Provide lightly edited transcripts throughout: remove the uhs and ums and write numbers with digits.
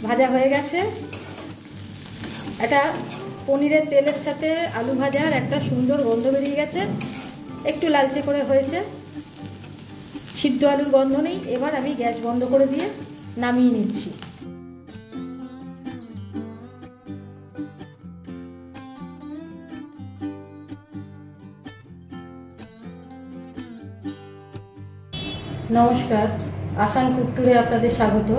ভাজা হয়ে গেছে। এটা পনিরের তেলের সাথে আলু ভাজার একটা সুন্দর গন্ধ বেরিয়ে গেছে, একটু লালচে করে হয়েছে, সিদ্ধ আলুর গন্ধ নেই। এবার আমি গ্যাস বন্ধ করে দিয়ে নামিয়ে নিচ্ছি। নমস্কার, আসান কুক টুরে আপনাদের স্বাগত।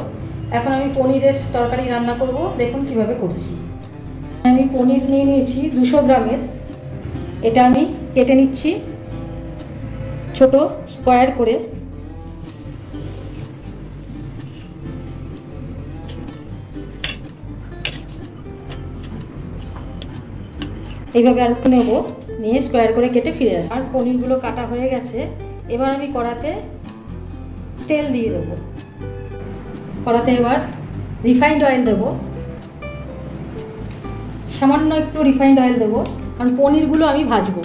এখন আমি পনিরের তরকারি রান্না করব, দেখুন কিভাবে করছি। আমি পনির নিয়ে নিয়েছি 200 গ্রামের। এটা আমি কেটে নিচ্ছি ছোট স্কোয়ার করে। এইভাবে আর একটু নেব, নিয়ে স্কোয়ার করে কেটে ফিরে আসি। আর পনিরগুলো কাটা হয়ে গেছে। এবার আমি কড়াতে তেল দিয়ে দেবো। কড়াতে এবার রিফাইন্ড অয়েল দেবো, সামান্য একটু রিফাইন্ড অয়েল দেবো, কারণ পনিরগুলো আমি ভাজবো।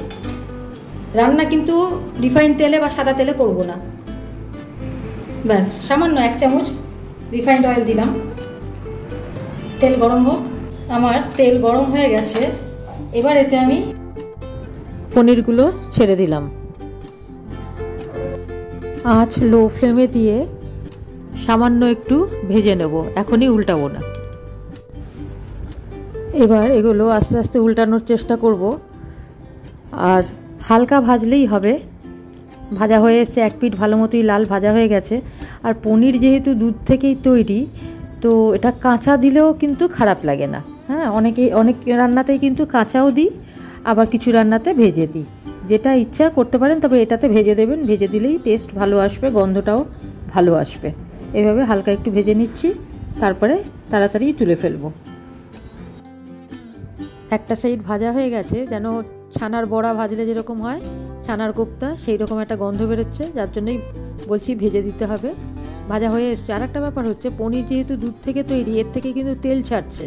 রান্না কিন্তু রিফাইন্ড তেলে বা সাদা তেলে করব না। ব্যাস সামান্য 1 চামচ রিফাইন্ড অয়েল দিলাম। তেল গরম হোক। আমার তেল গরম হয়ে গেছে। এবার এতে আমি পনিরগুলো ছেড়ে দিলাম। আঁচ লো ফ্লেমে দিয়ে সামান্য একটু ভেজে নেব, এখনই উল্টাবো না। এবার এগুলো আস্তে আস্তে উল্টানোর চেষ্টা করব, আর হালকা ভাজলেই হবে। ভাজা হয়ে এসছে, এক পিঠ ভালো মতোই লাল ভাজা হয়ে গেছে। আর পনির যেহেতু দুধ থেকেই তৈরি, তো এটা কাঁচা দিলেও কিন্তু খারাপ লাগে না। হ্যাঁ, অনেক রান্নাতেই কিন্তু কাঁচাও দিই, আবার কিছু রান্নাতে ভেজে দিই। যেটা ইচ্ছা করতে পারেন, তবে এটাতে ভেজে দেবেন। ভেজে দিলেই টেস্ট ভালো আসবে, গন্ধটাও ভালো আসবে। এভাবে হালকা একটু ভেজে নিচ্ছি, তারপরে তাড়াতাড়ি তুলে ফেলবো। একটা সাইড ভাজা হয়ে গেছে, যেন ছানার বড়া ভাজলে যেরকম হয়, ছানার কোপ্তা, সেই রকম একটা গন্ধ বেরোচ্ছে, যার জন্যই বলছি ভেজে দিতে হবে। ভাজা হয়ে এসছে। আর একটা ব্যাপার হচ্ছে, পনির যেহেতু দুধ থেকে তৈরি, এর থেকে কিন্তু তেল ছাড়ছে।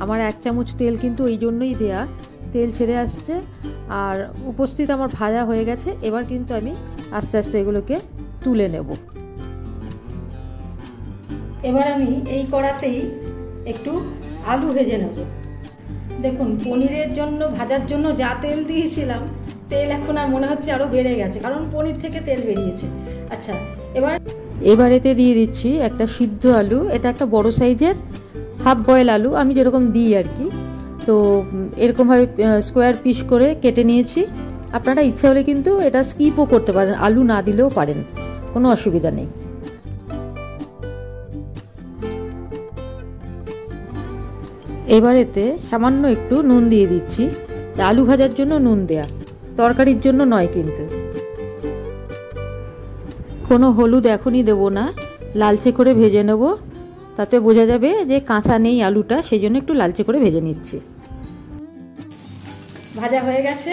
আমার 1 চামচ তেল কিন্তু এই জন্যই দেয়া, তেল ছেড়ে আসছে। আর উপস্থিত আমার ভাজা হয়ে গেছে। এবার কিন্তু আমি আস্তে আস্তে এগুলোকে তুলে নেব। এবার আমি এই কড়াতেই একটু আলু ভেজে নেব। দেখুন, পনিরের জন্য ভাজার জন্য যা তেল দিয়েছিলাম, তেল এখন আর মনে হচ্ছে আরও বেড়ে গেছে, কারণ পনির থেকে তেল বেরিয়েছে। আচ্ছা, এবার এতে দিয়ে দিচ্ছি একটা সিদ্ধ আলু। এটা একটা বড় সাইজের হাফ বয়েল আলু, আমি যেরকম দিই আর কি। তো এরকমভাবে স্কোয়ার পিস করে কেটে নিয়েছি। আপনারা ইচ্ছা হলে কিন্তু এটা স্কিপও করতে পারেন, আলু না দিলেও পারেন, কোনো অসুবিধা নেই। এবার এতে সামান্য একটু নুন দিয়ে দিচ্ছি। আলু ভাজার জন্য নুন দেয়া, তরকারির জন্য নয় কিন্তু। কোনো হলুদ এখনই দেবো না, লালচে করে ভেজে নেব, তাতে বোঝা যাবে যে কাঁচা নেই আলুটা, সেই জন্য একটু লালচে করে ভেজে নিচ্ছি। ভাজা হয়ে গেছে।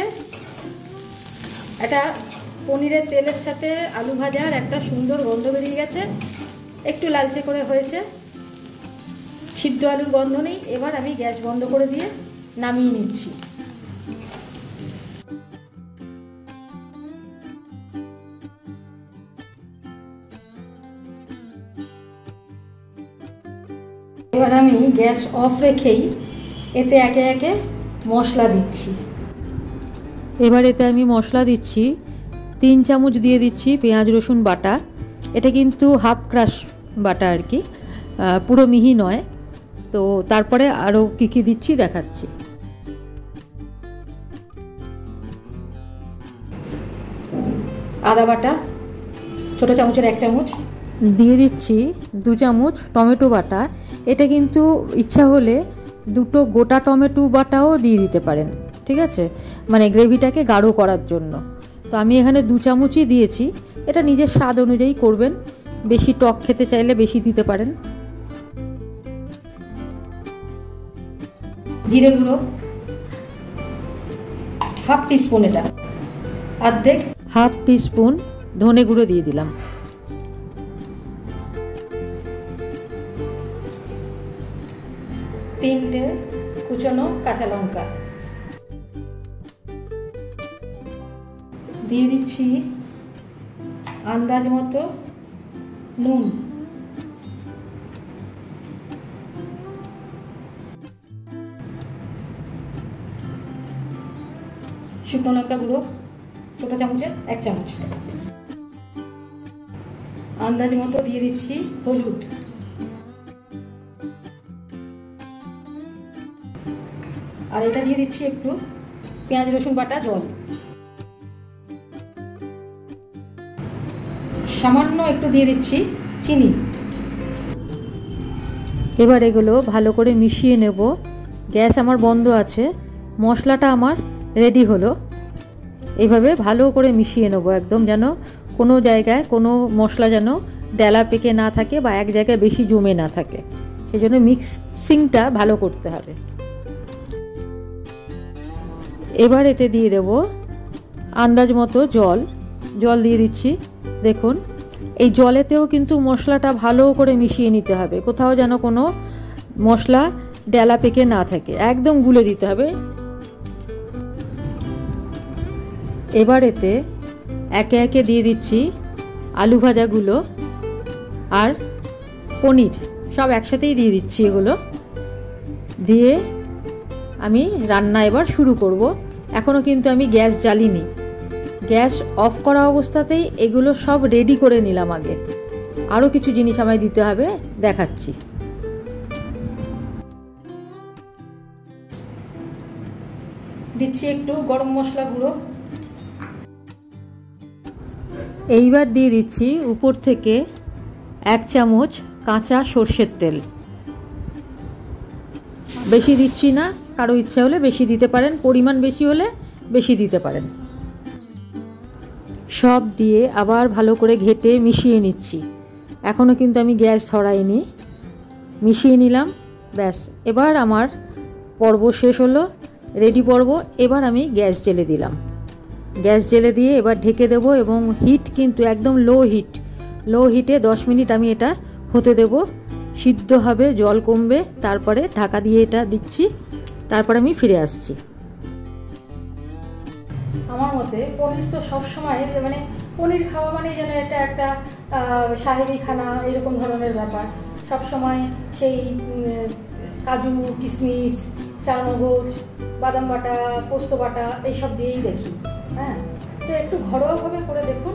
এটা পনিরের তেলের সাথে আলু ভাজার একটা সুন্দর গন্ধ বেরিয়ে গেছে, একটু লালচে করে হয়েছে, সিদ্ধ আলুর গন্ধ নেই। এবার আমি গ্যাস বন্ধ করে দিয়ে নামিয়ে নিচ্ছি। এবার আমি গ্যাস অফ রেখেই এতে একে একে মশলা দিচ্ছি। এবার এতে আমি মশলা দিচ্ছি 3 চামচ দিয়ে দিচ্ছি পেঁয়াজ রসুন বাটা। এটা কিন্তু হাফ ক্রাশ বাটা আর কি, পুরো মিহি নয়। তো তারপরে আরও কী কী দিচ্ছি দেখাচ্ছি। আদা বাটা ছোটো চামচের 1 চামচ দিয়ে দিচ্ছি। 2 চামচ টমেটো বাটা। এটা কিন্তু ইচ্ছা হলে 2টো গোটা টমেটো বাটাও দিয়ে দিতে পারেন, ঠিক আছে, মানে গ্রেভিটাকে গাঢ় করার জন্য। তো আমি এখানে 2 চামচই দিয়েছি। এটা নিজের স্বাদ অনুযায়ী করবেন, বেশি টক খেতে চাইলে বেশি দিতে পারেন। জিরে গুঁড়ো হাফ টিস্পুন, এটা অর্ধেক হাফ টিস্পুন ধনে গুঁড়ো দিয়ে দিলাম। 3টে কুচনো কাঁচা লঙ্কা দিয়ে দিচ্ছি। আন্দাজ মতো নুন, শুকনো লঙ্কা গুঁড়ো ছোটো চামচের 1 চামচ, আন্দাজ মতো দিয়ে দিচ্ছি হলুদ, আর এটা দিয়ে দিচ্ছি একটু পেঁয়াজ রসুন বাটা জল, সামান্য একটু দিয়ে দিচ্ছি চিনি। এবার এগুলো ভালো করে মিশিয়ে নেব। গ্যাস আমার বন্ধ আছে, মশলাটা আমার রেডি হলো। এইভাবে ভালো করে মিশিয়ে নেব একদম, যেন কোনো জায়গায় কোনো মশলা যেন ডেলা পেকে না থাকে বা এক জায়গায় বেশি জমে না থাকে, সেই জন্য মিক্সিংটা ভালো করতে হবে। এবার এতে দিয়ে দেব আন্দাজ মতো জল দিয়ে দিচ্ছি। দেখুন এই জলেতেও কিন্তু মশলাটা ভালো করে মিশিয়ে নিতে হবে, কোথাও যেন কোনো মশলা ডেলা পেকে না থাকে, একদম গুলে দিতে হবে। এবার এতে একে একে দিয়ে দিচ্ছি আলু ভাজাগুলো আর পনির, সব একসাথেই দিয়ে দিচ্ছি। এগুলো দিয়ে আমি রান্না এবার শুরু করব। এখনও কিন্তু আমি গ্যাস জ্বালিনি, গ্যাস অফ করা অবস্থাতেই এগুলো সব রেডি করে নিলাম আগে। আরও কিছু জিনিস আমায় দিতে হবে, দেখাচ্ছি। দিচ্ছি একটু গরম মশলা গুঁড়ো, এইবার দিয়ে দিচ্ছি উপর থেকে 1 চামচ কাঁচা সর্ষের তেল। বেশি দিচ্ছি না, কারো ইচ্ছা হলে বেশি দিতে পারেন, পরিমাণ বেশি হলে বেশি দিতে পারেন। সব দিয়ে আবার ভালো করে ঘেটে মিশিয়ে নিচ্ছি। এখনও কিন্তু আমি গ্যাস ধরাইনি, মিশিয়ে নিলাম, ব্যাস। এবার আমার পর্ব শেষ হলো, রেডি পর্ব। এবার আমি গ্যাস জ্বেলে দিলাম, গ্যাস জ্বেলে দিয়ে এবার ঢেকে দেবো এবং হিট কিন্তু একদম লো হিটে 10 মিনিট আমি এটা হতে দেব। সিদ্ধ হবে, জল কমবে, তারপরে ঢাকা দিয়ে এটা দিচ্ছি, তারপরে আমি ফিরে আসছি। আমার মতে পনির তো সবসময় মানে পনির খাওয়া মানে যেন এটা একটা সাহেবি খানা এরকম ধরনের ব্যাপার। সবসময় সেই কাজু কিশমিশ চারমগজ বাদাম বাটা পোস্ত বাটা এইসব দিয়েই দেখি। হ্যাঁ, তো একটু ঘরোয়াভাবে করে দেখুন।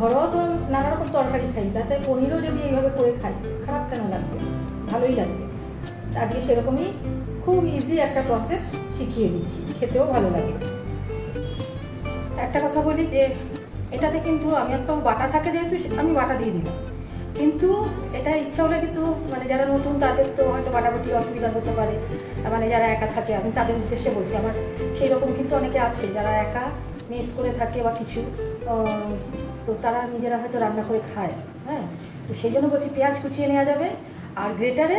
ঘরোয়া তো নানা রকম তরকারি খাই, তাতে পনিরও যদি এইভাবে করে খাই খারাপ কেন লাগবে, ভালোই লাগবে। আজকে সেরকমই খুব ইজি একটা প্রসেস শিখিয়ে দিচ্ছি, খেতেও ভালো লাগে। একটা কথা বলি যে এটাতে কিন্তু আমি একটা বাটা থাকে, যেহেতু আমি বাটা দিয়ে দিলাম, কিন্তু এটা ইচ্ছা হলে কিন্তু মানে যারা নতুন তাদের তো হয়তো বাটাবাটি অসুবিধা হতে পারে, মানে যারা একা থাকে, আমি তাদের উদ্দেশ্যে বলছি। আমার সেই রকম কিন্তু অনেকে আছে যারা একা মেস করে থাকে বা কিছু, তো তারা নিজেরা হয়তো রান্না করে খায়। হ্যাঁ, তো সেই জন্য বলছি পেঁয়াজ কুচিয়ে নেওয়া যাবে, আর গ্রেটারে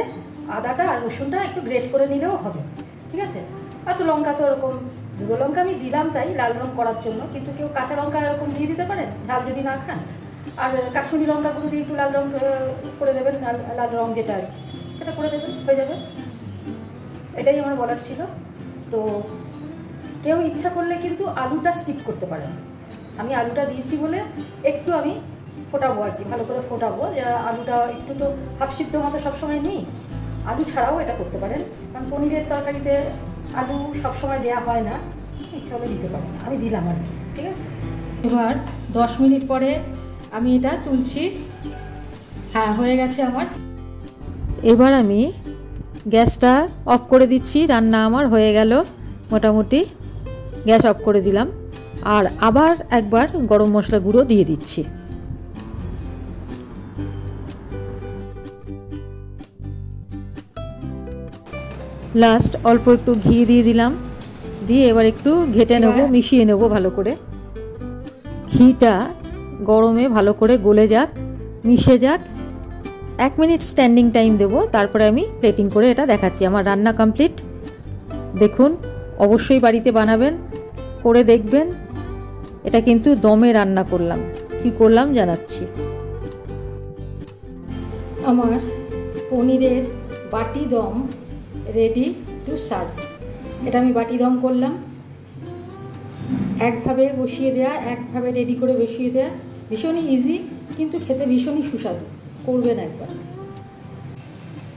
আদাটা আর রসুনটা একটু গ্রেট করে নিলেও হবে, ঠিক আছে। আর তো লঙ্কা তো ওরকম দুটো লঙ্কা আমি দিলাম তাই লাল রঙ করার জন্য, কিন্তু কেউ কাঁচা লঙ্কা এরকম দিয়ে দিতে পারেন ঝাল যদি না খান। আর কাশ্মীরি লঙ্কাগুলো দিয়ে একটু লাল রঙ করে দেবেন, লাল রঙ যেটা আর সেটা করে দেবেন, হয়ে যাবে। এটাই আমার বলার ছিল। তো কেউ ইচ্ছা করলে কিন্তু আলুটা স্কিপ করতে পারেন। আমি আলুটা দিয়েছি বলে একটু আমি ফোটাবো আর কি, ভালো করে ফোটাবো। আলুটা একটু তো হাফ সিদ্ধ মতো সবসময় নিই, আলু ছাড়াও এটা করতে পারেন, কারণ পনিরের তরকারিতে আলু সবসময় দেওয়া হয় না, ইচ্ছা হলে দিতে পারেন। আমি দিলাম আর কি, ঠিক আছে। এবার 10 মিনিট পরে আমি এটা তুলছি। হ্যাঁ, হয়ে গেছে আমার। এবার আমি গ্যাসটা অফ করে দিচ্ছি, রান্না আমার হয়ে গেল মোটামুটি। গ্যাস অফ করে দিলাম, আর আবার একবার গরম মশলা গুঁড়ো দিয়ে দিচ্ছি। লাস্ট অল্প একটু ঘি দিয়ে দিলাম, দিয়ে এবার একটু ঘেটে নেব, মিশিয়ে নেব ভালো করে। ঘিটা গরমে ভালো করে গলে যাক, মিশে যাক। 1 মিনিট স্ট্যান্ডিং টাইম দেবো, তারপরে আমি প্লেটিং করে এটা দেখাচ্ছি। আমার রান্না কমপ্লিট। দেখুন, অবশ্যই বাড়িতে বানাবেন, করে দেখবেন। এটা কিন্তু দমে রান্না করলাম, কি করলাম জানাচ্ছি। আমার পনিরের বাটি দম রেডি টু সার্ভ। এটা আমি বাটি দম করলাম, একভাবে বসিয়ে দেয়া, একভাবে রেডি করে বসিয়ে দেয়া। ভীষণই ইজি, কিন্তু খেতে ভীষণই সুস্বাদু। করবেন একবার।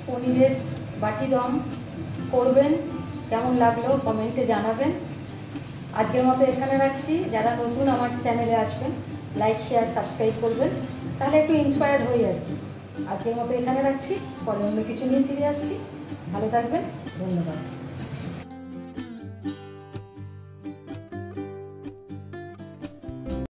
পনিরের বাটি দম করবেন, কেমন লাগলো কমেন্টে জানাবেন। আজকের মতো এখানে রাখছি। যারা নতুন আমার চ্যানেলে আসবেন, লাইক শেয়ার সাবস্ক্রাইব করবেন, তাহলে একটু ইন্সপায়ার্ড হই আর কি। আজকের মতো এখানে রাখছি, পরে অন্য কিছু নিয়ে ফিরে আসছি। ভালো থাকবেন, ধন্যবাদ।